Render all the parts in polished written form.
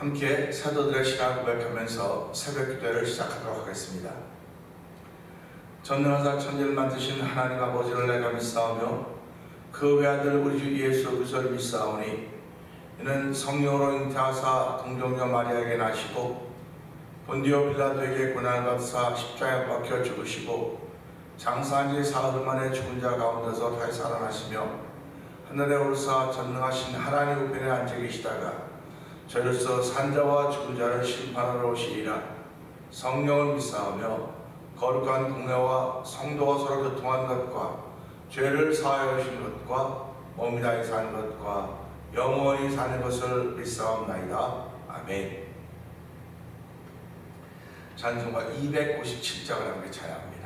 함께 사도들의 신앙을 고백하면서 새벽 기도를 시작하도록 하겠습니다. 전능하사 천지를 만드신 하나님 아버지를 내가 믿사오며 그 외아들 우리 주 예수 그리스도를 믿사오니 이는 성령으로 잉태하사 동정녀 마리아에게 나시고 본디오 빌라도에게 고난을 받으사 십자가에 박혀 죽으시고 장사한 지 사흘 만에 죽은 자 가운데서 다시 살아나시며 하늘에 오르사 전능하신 하나님 우편에 앉아 계시다가 저로서 산자와 죽은 자를 심판하러 오시리라. 성령을 믿사오며 거룩한 공회와 성도가 서로 교통한 것과 죄를 사하여 주신 것과 몸이 다해 사는 것과 영원히 사는 것을 믿사옵나이다. 아멘. 찬송가 257장을 함께 찬양합니다.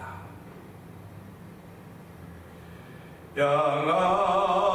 양아으라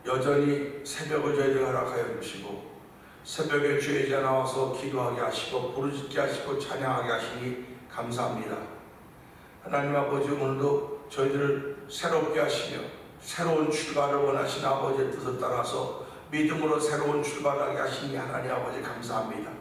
여전히 새벽을 저희들 허락하여 주시고 새벽에 주의자 나와서 기도하게 하시고 부르짖게 하시고 찬양하게 하시니 감사합니다. 하나님 아버지, 오늘도 저희들을 새롭게 하시며 새로운 출발을 원하시는 아버지의 뜻을 따라서 믿음으로 새로운 출발하게 하시니 하나님 아버지 감사합니다.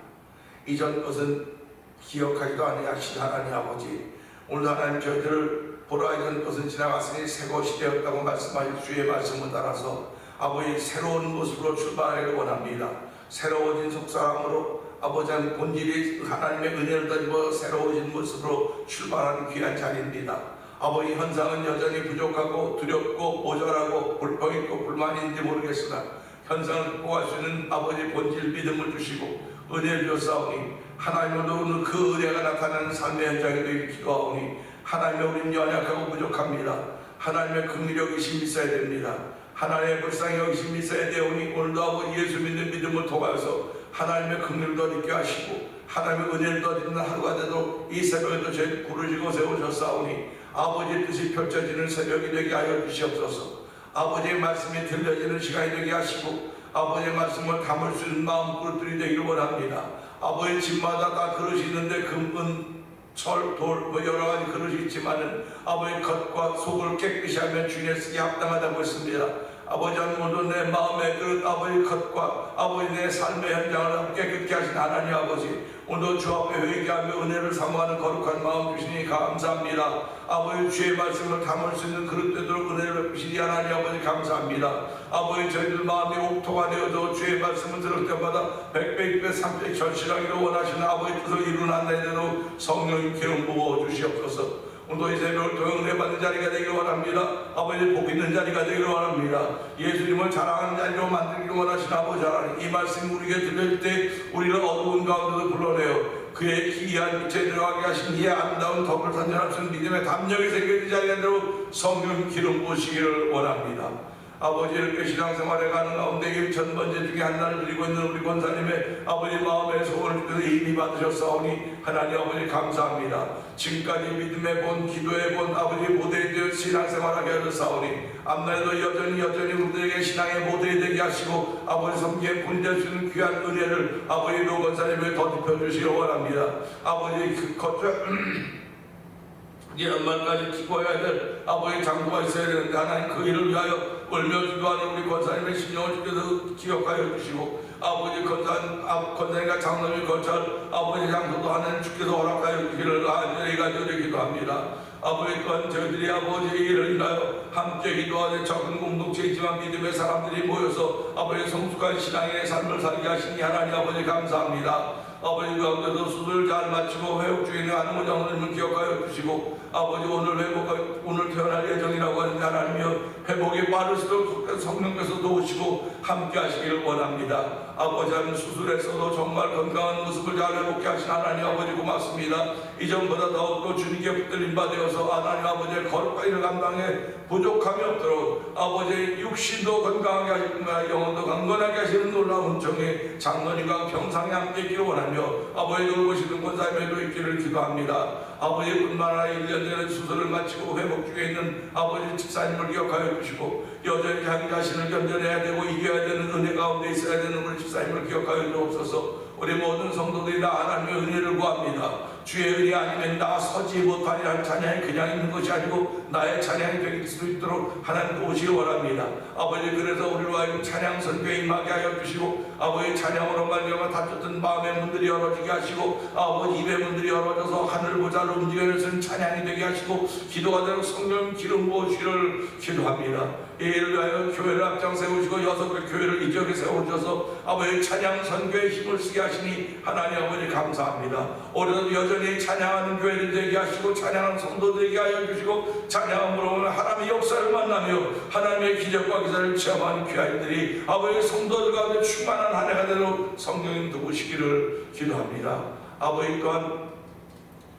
이전 것은 기억하지도 아니하신 하나님 아버지, 오늘 하나님 저희들을 보라 이전 것은 지나갔으니 새 것이 되었다고 말씀하신 주의 말씀을 따라서 아버지 새로운 모습으로 출발하기를 원합니다. 새로워진 속사람으로 아버지 본질이 하나님의 은혜를 던지고 새로워진 모습으로 출발하는 귀한 자리입니다. 아버지 현상은 여전히 부족하고 두렵고 모자라고 불평있고 불만인지 모르겠으나 현상을 극복할 수 있는 아버지 본질 믿음을 주시고 은혜를 주사오니 하나님으로 오늘 그 은혜가 나타나는 삶의 현장에 되길 기도하오니 하나님의 우리는 연약하고 부족합니다. 하나님의 긍휼히 여기심이 있어야 됩니다. 하나님의 불쌍히 여기심이 있어야 되오니 오늘도 아버지 예수 믿는 믿음을 통하여서 하나님의 긍휼을 더 있게 하시고 하나님의 은혜를 더 있는 하루가 되도록 이 새벽에도 저희 부르시고 세우셨사오니 아버지의 뜻이 펼쳐지는 새벽이 되게 하여 주시옵소서. 아버지의 말씀이 들려지는 시간이 되게 하시고 아버지의 말씀을 담을 수 있는 마음 그릇들이 되기를 원합니다. 아버지 집마다 다 그릇이 있는데 금은 철, 돌, 여러 가지 그릇이 있지만은 아버지 겉과 속을 깨끗이 하면 주님의 쓰기 합당하다고 했습니다. 아버지 오늘도 내 마음의 그릇, 아버지 겉과 아버지 내 삶의 현장을 깨끗게 하신 하나님 아버지, 오늘도 주 앞에 회개하며 은혜를 사모하는 거룩한 마음 주시니 감사합니다. 아버지 주의 말씀을 담을 수 있는 그릇 되도록 은혜를 베푸시니 하나님 아버지 감사합니다. 아버지 저희들 마음이 옥토가 되어도 주의 말씀을 들을 때마다 100배, 200배, 300배 절실하기를 원하시는 아버지 뜻을 이루는 한 대로 성령님 기름 부어 주시옵소서. 오늘도 이 새벽을 통해 은혜 받는 자리가 되기를 원합니다. 아버지 복 있는 자리가 되기를 원합니다. 예수님을 자랑하는 자리로 만들기를 원하시는 아버지 하나님, 이 말씀이 우리에게 들릴 때 우리를 어두운 가운데서 불러내어 그의 기이한 빛에 들어가게 하신 이의 아름다운 덕을 선전할 수 있는 믿음의 담력이 생겨진 자리가 되도록 성령 기름 부으시기를 원합니다. 아버지 이렇게 신앙생활에 가는 가운데 1000번째 중에 하나를 드리고 있는 우리 권사님의 아버지 마음의 소원을 주셔서 힘이 받으셨사오니 하나님 아버지 감사합니다. 지금까지 믿음의 본, 기도의 본 아버지 모델이 되어 신앙생활하게 하셨사오니 앞날에도 여전히 우리들에게 신앙의 모델이 되게 하시고 아버지 섬기에 본될 수 있는 귀한 은혜를 아버지 노 권사님에게 덧입혀 주시기 원합니다. 아버지 그 이제 연말까지 기뻐해야 될 아버지 장부가 있어야 되는데 하나님 그 일을 위하여 울며 기도하는 우리 권사님의 심령을 주께서 기억하여 주시고 아버지 권사님과 장로님의 거처를 아버지 장소도 하나님 주께서 허락하여 주기를 간절히 기도합니다. 아버지 또한 저희들이 아버지의 일을 인하여 함께 기도하는 적은 공동체이지만 믿음의 사람들이 모여서 아버지 성숙한 신앙의 삶을 살게 하시니 하나님 아버지 감사합니다. 아버지 가운데도 수술을 잘 마치고 회복 중에 있는 안무 장로님을 기억하여 주시고 아버지 오늘 태어날 예정이라고 하는 하나님이여 회복이 빠를수록 성령께서 도우시고 함께 하시기를 원합니다. 아버지 하나님 수술에서도 정말 건강한 모습을 잘 회복해 하신 하나님 아버지 고맙습니다. 이전보다 더욱더 주님께 붙들림 받아서 하나님 아버지의 거룩과 일을 감당해 부족함이 없도록 아버지의 육신도 건강하게 하시고 영혼도 강건하게 하시는 놀라운 정의 장로님과 평상에 함께 있기를 원하며 아버지 돌보시는 권사님에도 있기를 기도합니다. 아버지뿐만 아니라 1년 전에 수술을 마치고 회복 중에 있는 아버지 집사님을 기억하여 주시고 여전히 자기 자신을 견뎌내야 되고 이겨야 되는 은혜 가운데 있어야 되는 우리 집사님을 기억하여 주옵소서. 우리 모든 성도들이 다 하나님의 은혜를 구합니다. 주의 은혜 아니면 나 서지 못하리라는 찬양이 그냥 있는 것이 아니고 나의 찬양이 될 수 있도록 하나님 도우시기 원합니다. 아버지 그래서 우리로 하여금 찬양 선교에 임하게 하여 주시고 아버지 찬양으로 말미암아 닫혔던 마음의 문들이 열어지게 하시고 아버지 입의 문들이 열어져서 하늘 보좌를 움직여내는 찬양이 되게 하시고 기도가 되도록 성령 기름 부으시기를 기도합니다. 이 일을 위하여 교회를 앞장 세우시고 6개 교회를 이 지역에 세워주셔서 아버지 찬양 선교에 힘을 쓰게 하시니 하나님 아버지 감사합니다. 올해도 여전히 찬양하는 교회를 되게 하시고 찬양하는 성도들 되게 하여 주시고 찬양함으로 하나님의 역사를 만나며 하나님의 기적과 기사를 체험하는 귀하인들이 아버지 성도들 가운데 충만한 한 해가 되도록 성령님 도우시기를 기도합니다. 아버지 또한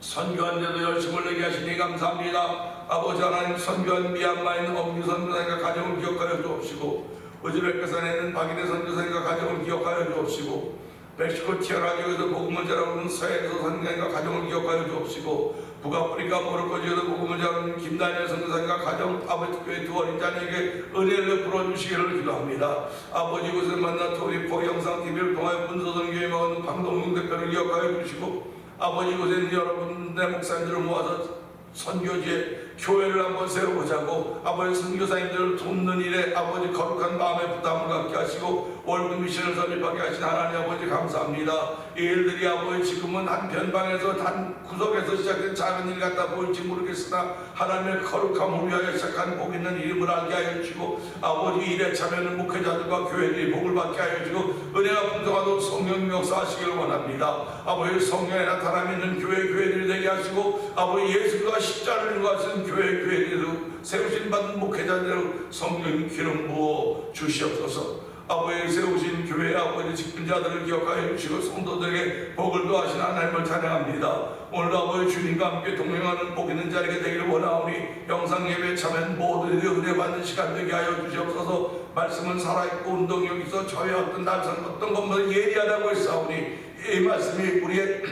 선교한 데도 열심을 내게 하시니 감사합니다. 아버지 하나님 선교한 미얀마에 있는 엄규 선교사님과 가정을 기억하여 주옵시고 우즈베키스탄에 있는 박인혜 선교사님과 가정을 기억하여 주옵시고 멕시코 티아라 지역에서 복음을 전하고 있는 서해에서 선교사님과 가정을 기억하여 주옵시고 북아프리카 모로코지에서 복음을 전하는 김다니엘 선교사님과 가정 아버지 특별히 두 어린 자녀에게 은혜를 베풀어 주시기를 기도합니다. 아버지 이곳에 만나 토리포 영상TV를 통하여 분소선교회 먹은 방동용 대표를 기억하여 주시고 아버지 이곳에 있는 여러분 내 목사님들을 모아서 선교지에 교회를 한번 세워보자고 아버지 선교사님들을 돕는 일에 아버지 거룩한 마음의 부담을 갖게 하시고 월급 미션을 설립하게 하신 하나님 아버지 감사합니다. 이 일들이 아버지 지금은 한 변방에서 단 구석에서 시작된 작은 일 같다 보일지 모르겠으나 하나님의 거룩함을 위하여 시작한 복 있는 이름을 알게 하여 주시고 아버지 일에 참여하는 목회자들과 교회들이 복을 받게 하여 주시고 은혜가 풍성하도록 성령 역사하시기를 원합니다. 아버지 성령에 나타나 있는 교회들이 되게 하시고 아버지 예수가 십자를 인도하신 교회들로 세우신 받은 목회자들로 성령 기름 부어 주시옵소서. 아버지 세우신 교회 아버지 직분자들을 기억하여 주시고 성도들에게 복을 더하신 하나님을 찬양합니다. 오늘도 아버지 주님과 함께 동행하는 복 있는 자리가 되기를 원하오니 영상 예배에 참여한 모두에게 은혜받는 시간 되게 하여 주시옵소서. 말씀은 살아있고 운동력이 있어 저의 어떤 날선 어떤 것보다 예리하다고 했사오니 이 말씀이 우리의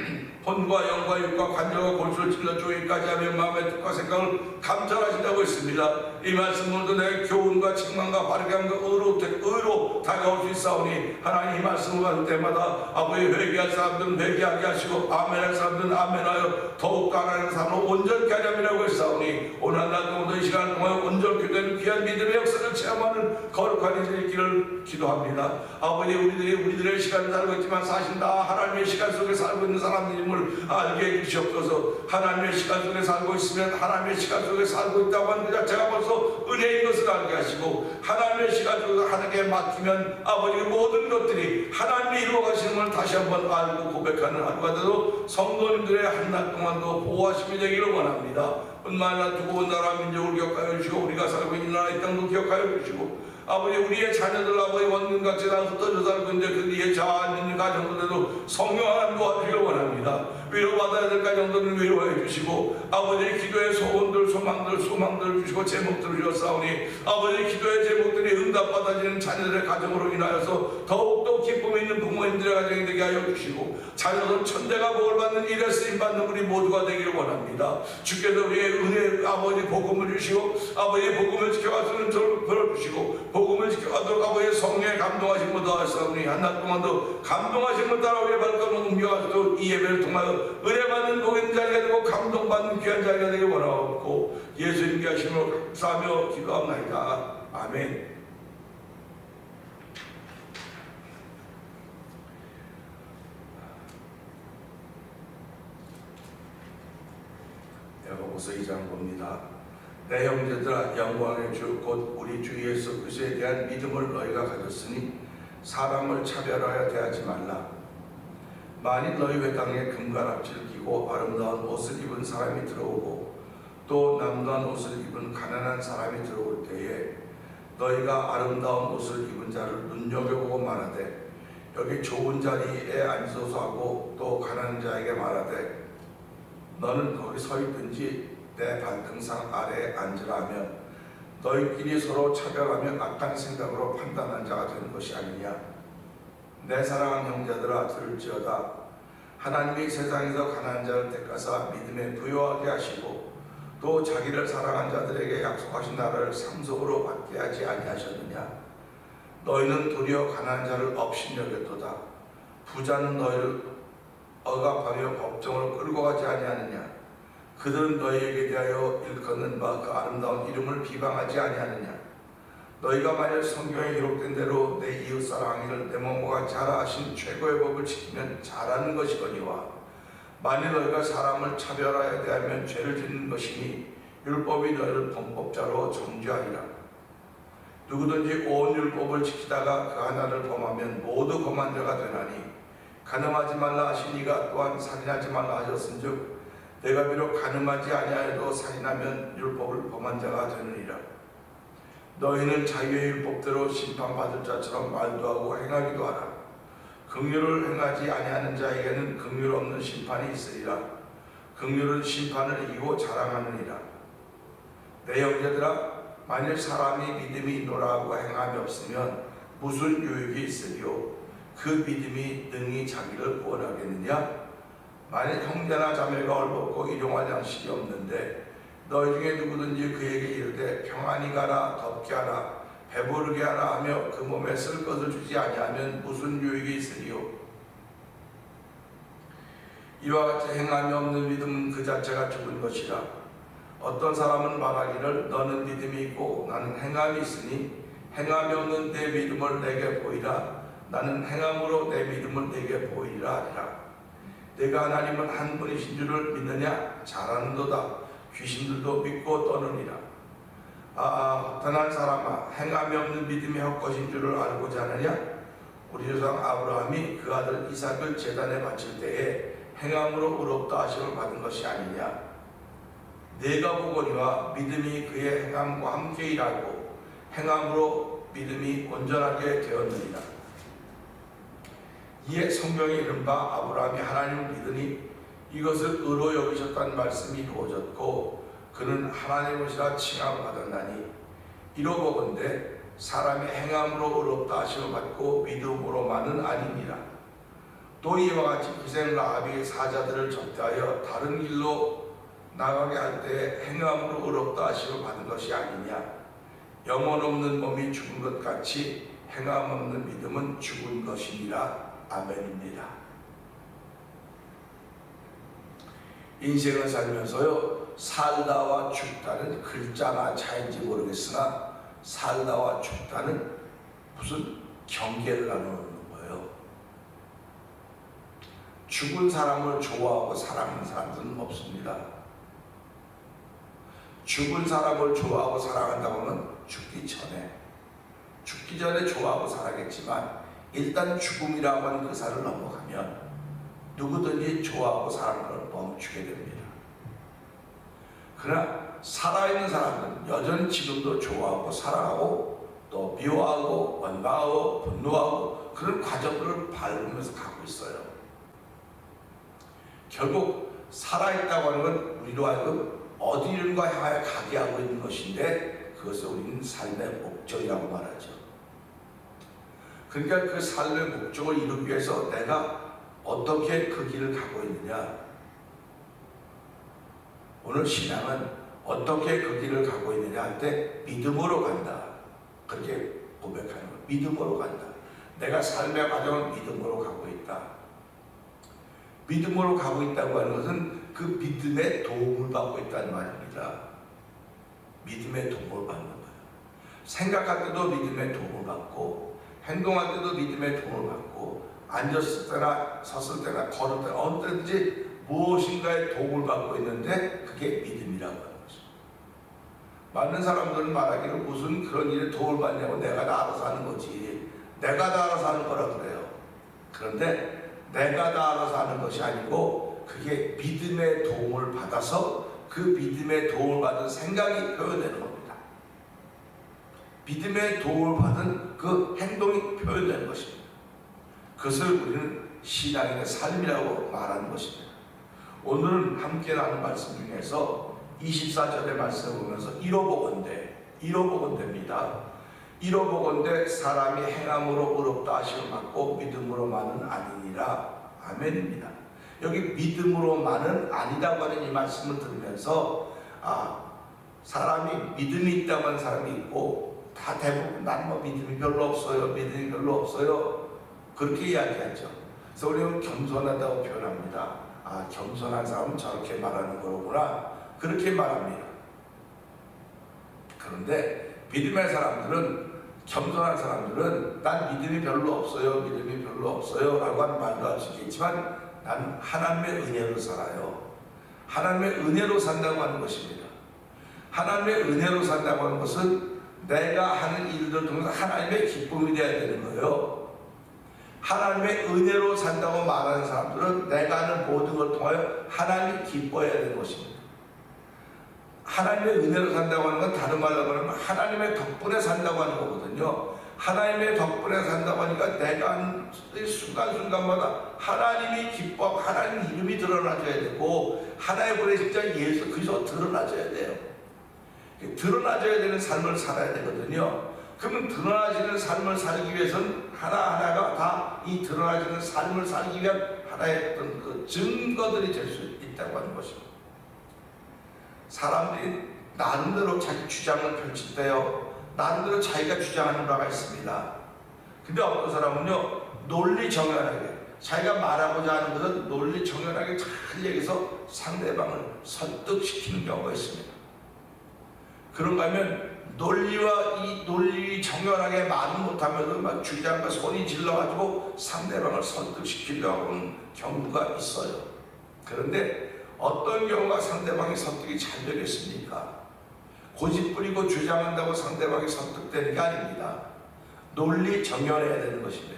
혼과 영과 육과 관절과 골수를 찔러 조이까지 하며 마음의 뜻과 생각을 감찰하신다고 했습니다. 이 말씀으로도 내 교훈과 책망과 바르게 함과 의로 다가올 수 있사오니 하나님 이 말씀을 받을 때마다 아버지 회개할 사람들은 회개하게 하시고 아멘할 사람들은 아멘하여 더욱 가난한 삶을 온전케 하려고 했사오니 오늘 한 날 동안 이 시간 동안 온전케 되는 귀한 믿음의 역사를 체험하는 거룩한 일이 있기를 기도합니다. 아버지 우리들의 시간을 살고 있지만 사실 다 하나님의 시간 속에 살고 있는 사람들임을 알게 해주시옵소서. 하나님의 시간 속에 살고 있으면 하나님의 시간 속에 살고 있다고 하는 그 자체가 벌써 은혜인 것을 알게 하시고 하나님의 시간 속에서 하나님께 맡기면 아버지 모든 것들이 하나님이 이루어가시는 걸 다시 한번 알고 고백하는 하루가 되도록 성도님들의 한 날 동안도 보호하심이 되기를 원합니다. 뿐만 아니라 두고 온 나라 민족을 기억하여 주시고 우리가 살고 있는 나라 이 땅도 기억하여 주시고 아버지 우리의 자녀들 아버지 원근같이 다 흩어져 살고 있는데 그 뒤에 잘 있는 가정들에도 성령 하나님 도와주기를 원합니다. 위로받아야 될 가정들은 위로해 주시고 아버지 기도의 소원들 소망들 주시고 제목들을 주셨사오니 아버지 기도의 제목들이 응답받아지는 자녀들의 가정으로 인하여서 더욱더 기쁨이 있는 부모님들의 가정이 되게 하여 주시고 자녀들 천대가 복을 받는 일에 쓰임받는 우리 모두가 되기를 원합니다. 주께서 우리의 은혜 아버지 복음을 주시고 아버지 복음을 지켜갈 수 있는 저를 벌어주시고 복음을 지켜가도록 아버지의 성령에 감동하신 것도 하셨사오니 한날 동안도 감동하신 것 따라 우리의 발걸음을 옮겨가지고 이 예배를 통하여 은혜받는 복인 자리가 되고 감동받는 귀한 자리가 되길 원하옵고 예수님께 하심으로 감사하며 기도합나이다. 아멘. 야고보서 2장 봅니다. 내 형제들아 영광의 주 곧 우리 주 예수 그리스도에 대한 믿음을 너희가 가졌으니 사람을 차별하여 대하지 말라. 만일 너희 회당에 금가락지를 끼고 아름다운 옷을 입은 사람이 들어오고 또 남다운 옷을 입은 가난한 사람이 들어올 때에 너희가 아름다운 옷을 입은 자를 눈여겨보고 말하되 여기 좋은 자리에 앉아서 하고 또 가난한 자에게 말하되 너는 거기 서 있든지 내 발등상 아래에 앉으라 하면 너희끼리 서로 차별하며 악한 생각으로 판단한 자가 되는 것이 아니냐. 내 사랑하는 형제들아 들을지어다. 하나님이 세상에서 가난한 자를 택하사 믿음에 부요하게 하시고 또 자기를 사랑한 자들에게 약속하신 나라를 상속으로 받게 하지 아니하셨느냐. 너희는 도리어 가난한 자를 업신여겼도다. 부자는 너희를 억압하며 법정으로 끌고 가지 아니하느냐. 그들은 너희에게 대하여 일컫는 바 그 아름다운 이름을 비방하지 아니하느냐. 너희가 만약 성경에 기록된 대로 내 이웃 사랑하기를 내 몸과 같이 하라 하신 최고의 법을 지키면 잘하는 것이거니와 만일 너희가 사람을 차별하여 대하면 죄를 짓는 것이니 율법이 너희를 범법자로 정죄하리라. 누구든지 온 율법을 지키다가 그 하나를 범하면 모두 범한 자가 되나니 간음하지 말라 하신 이가 또한 살인하지 말라 하셨은즉 내가 비록 간음하지 아니하여도 살인하면 율법을 범한 자가 되느니라. 너희는 자유의 율법대로 심판받을 자처럼 말도 하고 행하기도 하라. 긍휼을 행하지 아니하는 자에게는 긍휼 없는 심판이 있으리라. 긍휼은 심판을 이기고 자랑하느니라. 내 형제들아 만일 사람이 믿음이 있노라 하고 행함이 없으면 무슨 유익이 있으리요. 그 믿음이 능히 자기를 구원하겠느냐. 만일 형제나 자매가 얼벗고 일용할 양식이 없는데 너희 중에 누구든지 그에게 이르되 평안히 가라, 덥게 하라, 배부르게 하라 하며 그 몸에 쓸 것을 주지 아니하면 무슨 유익이 있으리요. 이와 같이 행함이 없는 믿음은 그 자체가 죽은 것이라. 어떤 사람은 말하기를 너는 믿음이 있고 나는 행함이 있으니 행함이 없는 내 믿음을 내게 보이라. 나는 행함으로 내 믿음을 내게 보이라 하리라. 내가 하나님은 한 분이신 줄을 믿느냐? 잘하는도다. 귀신들도 믿고 떠느니라. 떠난 사람아, 행함이 없는 믿음이 헛것인 줄을 알고자 하느냐? 우리 조상 아브라함이 그 아들 이삭을 제단에 바칠 때에 행함으로 의롭다 하심을 받은 것이 아니냐? 내가 보거니와 믿음이 그의 행함과 함께 일하고 행함으로 믿음이 온전하게 되었느니라. 이에 성경에 이른바 아브라함이 하나님을 믿으니 이것을 의로 여기셨다는 말씀이 이루어졌고 그는 하나님의 것이라 칭함을 받았나니 이로보건대 사람이 행함으로 의롭다 하심을 받고 믿음으로만은 아니니라. 또 이와 같이 기생 라합이 사자들을 접대하여 다른 길로 나가게 할 때 행함으로 의롭다 하심을 받은 것이 아니냐. 영혼 없는 몸이 죽은 것 같이 행함 없는 믿음은 죽은 것이니라. 아멘입니다. 인생을 살면서요, 살다와 죽다는 글자나 차이인지 모르겠으나 살다와 죽다는 무슨 경계를 나누는 거예요. 죽은 사람을 좋아하고 사랑하는 사람들은 없습니다. 죽은 사람을 좋아하고 사랑한다고 하면 죽기 전에 좋아하고 사랑했지만 일단 죽음이라고 하는 그 산을 넘어가면 누구든지 좋아하고 사랑하는 걸 멈추게 됩니다. 그러나 살아있는 사람들은 여전히 지금도 좋아하고 사랑하고 또 미워하고 원망하고 분노하고 그런 과정들을 밟으면서 가고 있어요. 결국 살아있다고 하는 건 우리로 하여금 어디론가 향하여 가게 하고 있는 것인데 그것을 우리는 삶의 목적이라고 말하죠. 그러니까 그 삶의 목적을 이루기 위해서 내가 어떻게 그 길을 가고 있느냐. 오늘 신앙은 어떻게 그 길을 가고 있느냐 할 때 믿음으로 간다. 그렇게 고백하는 거예요. 믿음으로 간다. 내가 삶의 과정을 믿음으로 가고 있다. 믿음으로 가고 있다고 하는 것은 그 믿음의 도움을 받고 있다는 말입니다. 믿음의 도움을 받는 거예요. 생각할 때도 믿음의 도움을 받고 행동할 때도 믿음의 도움을 받고 앉았을 때나 섰을 때나 걸을 때나 어느 때든지 무엇인가의 도움을 받고 있는데 그게 믿음이라고 하는 거죠. 많은 사람들은 말하기를 무슨 그런 일에 도움을 받냐고 내가 다 알아서 하는 거지. 내가 다 알아서 하는 거라 그래요. 그런데 내가 다 알아서 하는 것이 아니고 그게 믿음의 도움을 받아서 그 믿음의 도움을 받은 생각이 표현되는 겁니다. 믿음의 도움을 받은 그 행동이 표현되는 것입니다. 그것을 우리는 신앙인의 삶이라고 말하는 것입니다. 오늘은 함께 나눈 말씀 중에서 24절의 말씀을 보면서 이로보건대입니다. 이로보건대 사람이 행함으로 의롭다 하심을 받고 믿음으로만은 아니니라. 아멘입니다. 여기 믿음으로만은 아니다고 하는 이 말씀을 들으면서 사람이 믿음이 있다고 하는 사람이 있고 다 대부분 난 뭐 믿음이 별로 없어요. 믿음이 별로 없어요. 그렇게 이야기하죠. 그래서 우리는 겸손하다고 표현합니다. 겸손한 사람은 저렇게 말하는 거구나. 그렇게 말합니다. 그런데 믿음의 사람들은 겸손한 사람들은 난 믿음이 별로 없어요. 믿음이 별로 없어요. 라고 하는 말도 할 수 있겠지만 난 하나님의 은혜로 살아요. 하나님의 은혜로 산다고 하는 것입니다. 하나님의 은혜로 산다고 하는 것은 내가 하는 일들을 통해서 하나님의 기쁨이 되어야 되는 거예요. 하나님의 은혜로 산다고 말하는 사람들은 내가 하는 모든 걸 통하여 하나님이 기뻐해야 되는 것입니다. 하나님의 은혜로 산다고 하는 건 다른 말로 하면 하나님의 덕분에 산다고 하는 거거든요. 하나님의 덕분에 산다고 하니까 내가 하는 순간순간마다 하나님이 기뻐하고 하나님 이름이 드러나줘야 되고 하나의 보내신 자 예수 그리스도 드러나줘야 돼요. 드러나줘야 되는 삶을 살아야 되거든요. 그러면 드러나지는 삶을 살기 위해서는 하나하나가 다 이 드러나지는 삶을 살기 위한 하나의 어떤 그 증거들이 될 수 있다고 하는 것입니다. 사람들이 나름대로 자기 주장을 펼칠 때요, 나름대로 자기가 주장하는 바가 있습니다. 근데 어떤 사람은요, 논리 정연하게 자기가 말하고자 하는 것은 논리 정연하게 잘 얘기해서 상대방을 설득시키는 경우가 있습니다. 그런가 하면 논리와 이 논리 정연하게 말은 못하면서 막 주장과 소리 질러가지고 상대방을 설득시키려고 하는 경우가 있어요. 그런데 어떤 경우가 상대방이 설득이 잘 되겠습니까? 고집부리고 주장한다고 상대방이 설득되는 게 아닙니다. 논리 정연해야 되는 것입니다.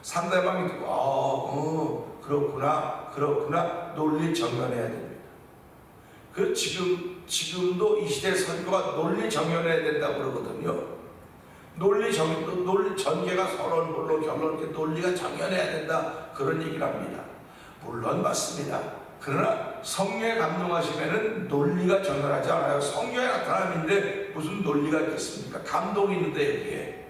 상대방이 듣고 그렇구나 논리 정연해야 됩니다. 그 지금도 이 시대 설교가 논리 정연해야 된다고 그러거든요. 논리 전개가 서로 물론 결론 논리가 정연해야 된다 그런 얘기를 합니다. 물론 맞습니다. 그러나 성령에 감동하시면은 논리가 정연하지 않아요. 성령의 나타남인데 무슨 논리가 있겠습니까? 감동이 있는데 여기에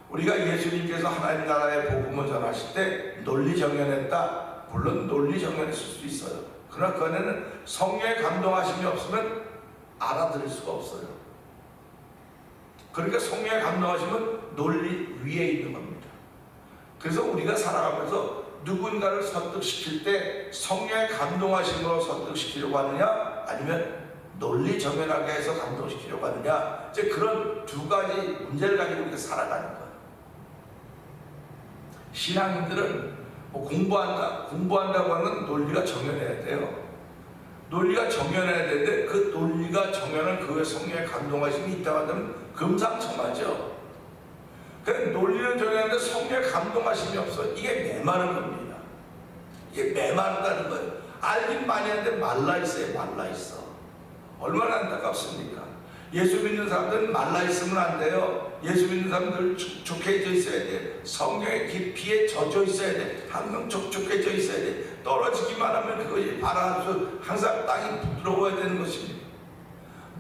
우리가 예수님께서 하나님 나라의 복음을 전하실 때 논리 정연했다. 물론 논리 정연했을 수 있어요. 그러나 그 안에는 성령의 감동하심이 없으면 알아들을 수가 없어요. 그러니까 성령의 감동하심은 논리 위에 있는 겁니다. 그래서 우리가 살아가면서 누군가를 설득시킬 때 성령의 감동하심으로 설득시키려고 하느냐, 아니면 논리 정연하게 해서 감동시키려고 하느냐, 이제 그런 두 가지 문제를 가지고 우리가 살아가는 거예요. 신앙인들은 공부한다고 하는 논리가 정연해야 돼요. 논리가 정연해야 되는데 그 논리가 정연한 그 외에 성령의 감동하심이 있다고 한다면 금상첨화죠. 그러니까 논리는 정연한데 성령의 감동하심이 없어. 이게 메마른 겁니다. 이게 메마르다는 거예요. 알긴 많이 하는데 말라있어요. 말라있어. 얼마나 안타깝습니까? 예수 믿는 사람들은 말라있으면 안 돼요. 예수 믿는 사람들 촉촉해져 있어야 돼. 성령의 깊이에 젖어 있어야 돼. 항상 촉촉해져 있어야 돼. 떨어지기만 하면 그것이 바라서 항상 땅이 부드러워야 되는 것입니다.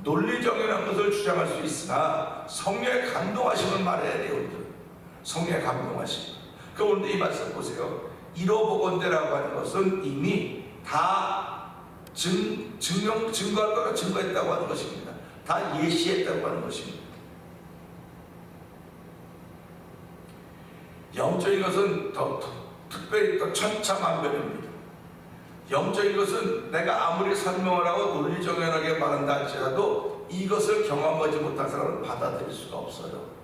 논리정연한 것을 주장할 수 있으나 성령의 감동하심을 말해야 돼요. 우리들. 성령의 감동하심. 그 오늘 이 말씀 보세요. 이로보건대라고 하는 것은 이미 다 증거할 거가 증거했다고 하는 것입니다. 다 예시했다고 하는 것입니다. 영적인 것은 특별히 더 천차만별입니다. 영적인 것은 내가 아무리 설명을 하고 논리정연하게 말한다 할지라도 이것을 경험하지 못한 사람은 받아들일 수가 없어요.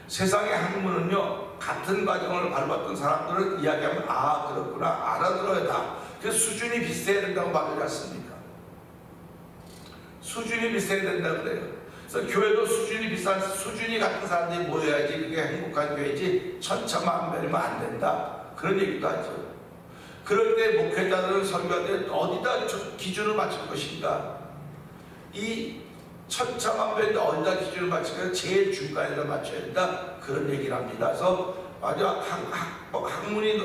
세상의 학문은요, 같은 과정을 밟았던 사람들은 이야기하면 그렇구나 알아들어야 다. 그래서 수준이 비슷해야 된다고 말하지 않습니까? 수준이 비슷해야 된다고 그래요. 그래서 교회도 수준이 같은 사람들이 모여야지 그게 행복한 교회지 천차만별이면 안 된다 그런 얘기도 하죠. 그럴 때 목회자들은 설교하되 어디다 기준을 맞출 것인가? 이 천차만별인데 어디다 기준을 맞출까? 제일 중간에다 맞춰야 된다 그런 얘기를 합니다. 그래서 아주 학벌이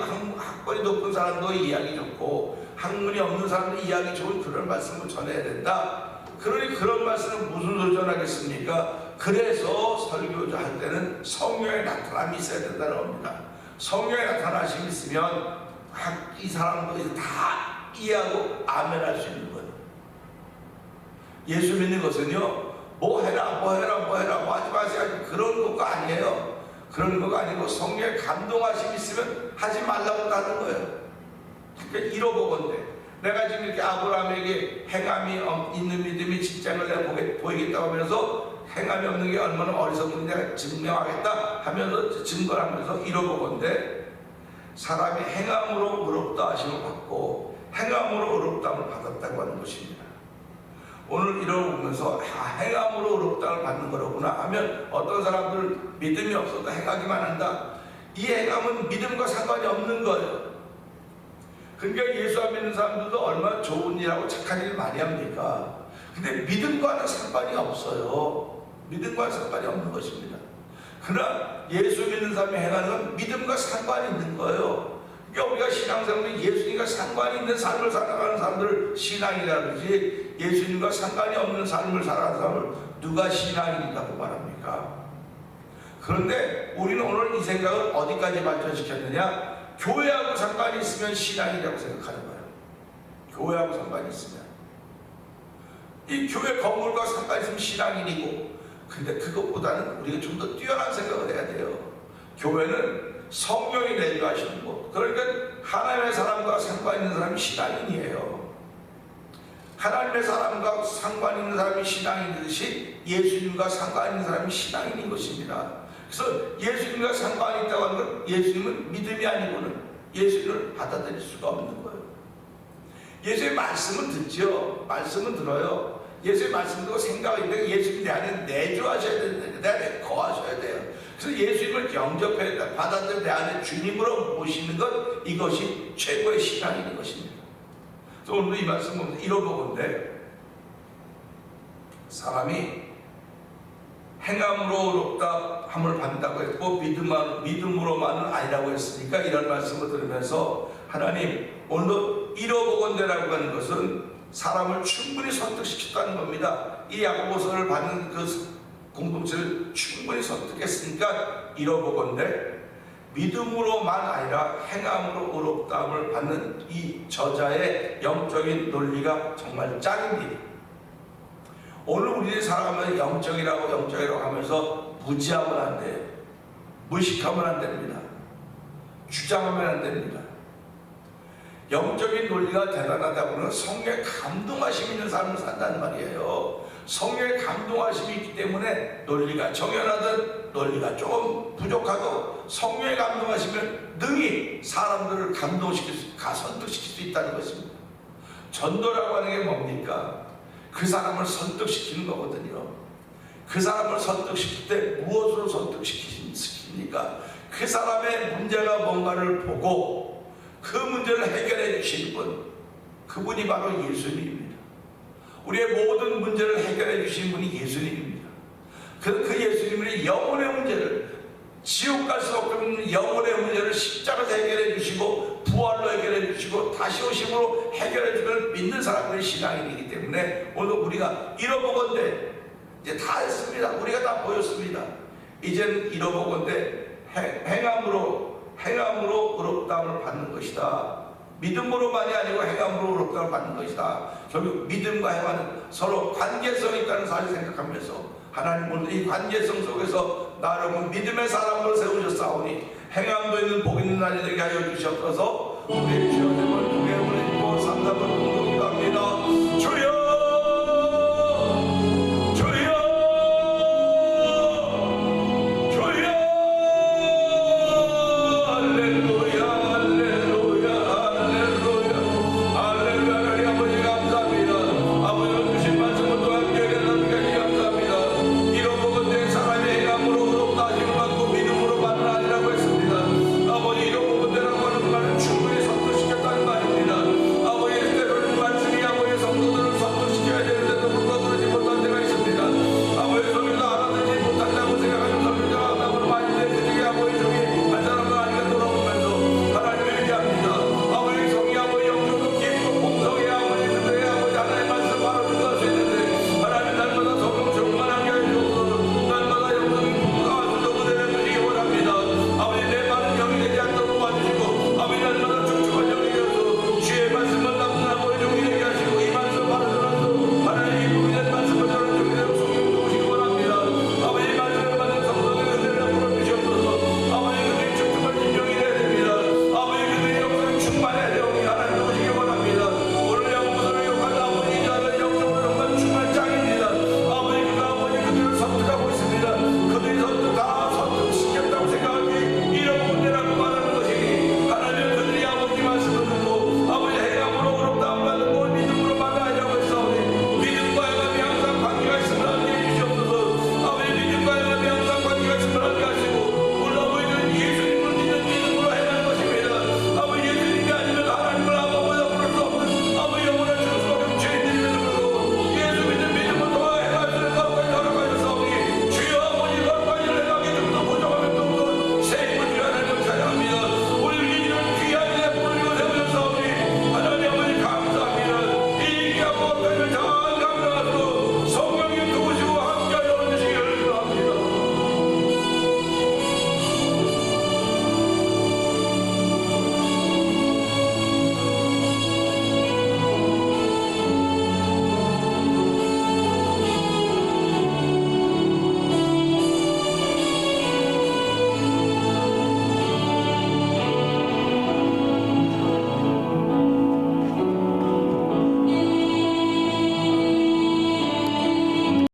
높은 사람도 이해하기 좋고 학문이 없는 사람도 이해하기 좋은 그런 말씀을 전해야 된다. 그러니 그런 말씀은 무슨 소리 전하겠습니까? 그래서 설교자 할 때는 성령의 나타남이 있어야 된다는 겁니다. 성령의 나타나심이 있으면 이 사람들이 다 이해하고 아멘할 수 있는 거예요. 예수 믿는 것은요, 뭐 해라 뭐 하지 마세요 그런 거가 아니에요. 그런 거가 아니고 성령의 감동하심이 있으면 하지 말라고 하는 거예요. 그러니까 이로보건대. 내가 지금 이렇게 아브라함에게 행함이 있는 믿음이 직장을 내가 보이겠다고 하면서 행함이 없는 게 얼마나 어리석은지 내가 증명하겠다 하면서 증거를 하면서 이로보건대 사람이 행함으로 의롭다 하심을 받고 행함으로 의롭다함을 받았다고 하는 것입니다. 오늘 이러면서 행함으로 의롭다함을 받는 거로구나 하면 어떤 사람들은 믿음이 없어도 행하기만 한다. 이 행함은 믿음과 상관이 없는 거예요. 그러니까 예수 안 믿는 사람들도 얼마나 좋은 일하고 착한 일 많이 합니까? 근데 믿음과는 상관이 없어요. 믿음과는 상관이 없는 것입니다. 그러나 예수 믿는 사람이 행하는 건 믿음과 상관이 있는 거예요. 그러니까 우리가 신앙생활은 예수님과 상관이 있는 삶을 살아가는 사람들을 신앙이라 그러지, 예수님과 상관이 없는 삶을 살아가는 사람을 누가 신앙인이라고 말합니까? 그런데 우리는 오늘 이 생각을 어디까지 발전시켰느냐? 교회하고 상관이 있으면 신앙이라고 생각하는 거예요. 교회하고 상관이 있으면. 이 교회 건물과 상관이 있으면 신앙인이고, 근데 그것보다는 우리가 좀 더 뛰어난 생각을 해야 돼요. 교회는 성령이 내주하시는 것. 그러니까 하나님의 사람과 상관 있는 사람이 신앙인이에요. 하나님의 사람과 상관 있는 사람이 신앙인이듯이 예수님과 상관 있는 사람이 신앙인인 것입니다. 그래서 예수님과 상관이 있다고 하는 건 예수님은 믿음이 아니고는 예수님을 받아들일 수가 없는 거예요. 예수의 말씀은 듣죠. 말씀은 들어요. 예수의 말씀 듣고 생각이 있는데 예수님 내 안에 내주하셔야 되는데 내 안에 거하셔야 돼요. 그래서 예수님을 영접해야 돼요. 받아들여 내 안에 주님으로 모시는 것, 이것이 최고의 신앙인 것입니다. 그래서 오늘 이 말씀 보면서 이러보건대 사람이 행함으로 의롭다 함을 받는다고 했고 믿음으로만은 아니라고 했으니까 이런 말씀을 들으면서 하나님 오늘도 이러보건대라고 하는 것은 사람을 충분히 설득시켰다는 겁니다. 이 야고보서를 받는 그 공동체를 충분히 설득했으니까 이러보건대 믿음으로만 아니라 행함으로 의롭다함을 받는 이 저자의 영적인 논리가 정말 짱입니다. 오늘 우리들이 살아가면 영적이라고 하면서 무지하면 안 돼요. 무식하면 안 됩니다. 주장하면 안 됩니다. 영적인 논리가 대단하다고는 성령의 감동하심이 있는 삶을 산다는 말이에요. 성령의 감동하심이 있기 때문에 논리가 정연하든 논리가 조금 부족하도 성령의 감동하시면 능히 사람들을 감동시킬 설득시킬 수 있다는 것입니다. 전도라고 하는 게 뭡니까? 그 사람을 설득시키는 거거든요. 그 사람을 설득시킬 때 무엇으로 설득시킵니까? 그 사람의 문제가 뭔가를 보고 그 문제를 해결해 주시는 분, 그분이 바로 예수님입니다. 우리의 모든 문제를 해결해 주시는 분이 예수님입니다. 그 예수님이 영혼의 문제를, 지옥 갈 수 없는 영혼의 문제를 십자가에서 해결해 주시고 부활로 해결해 주시고 다시 오심으로 해결해 주는 믿는 사람들이 신앙인이기 때문에 오늘 우리가 잃어보건대 이제 다 했습니다. 우리가 다 보였습니다. 이제는 잃어보건대 행함으로 의롭다함을 받는 것이다. 믿음으로만이 아니고 행함으로 의롭다함을 받는 것이다. 결국 믿음과 행함은 서로 관계성이 있다는 사실을 생각하면서 하나님 오늘 이 관계성 속에서 나를 믿음의 사람으로 세우셨사오니 행함도 있는 복 있는 날이 되게 하여 주시옵소서. 우리의 주여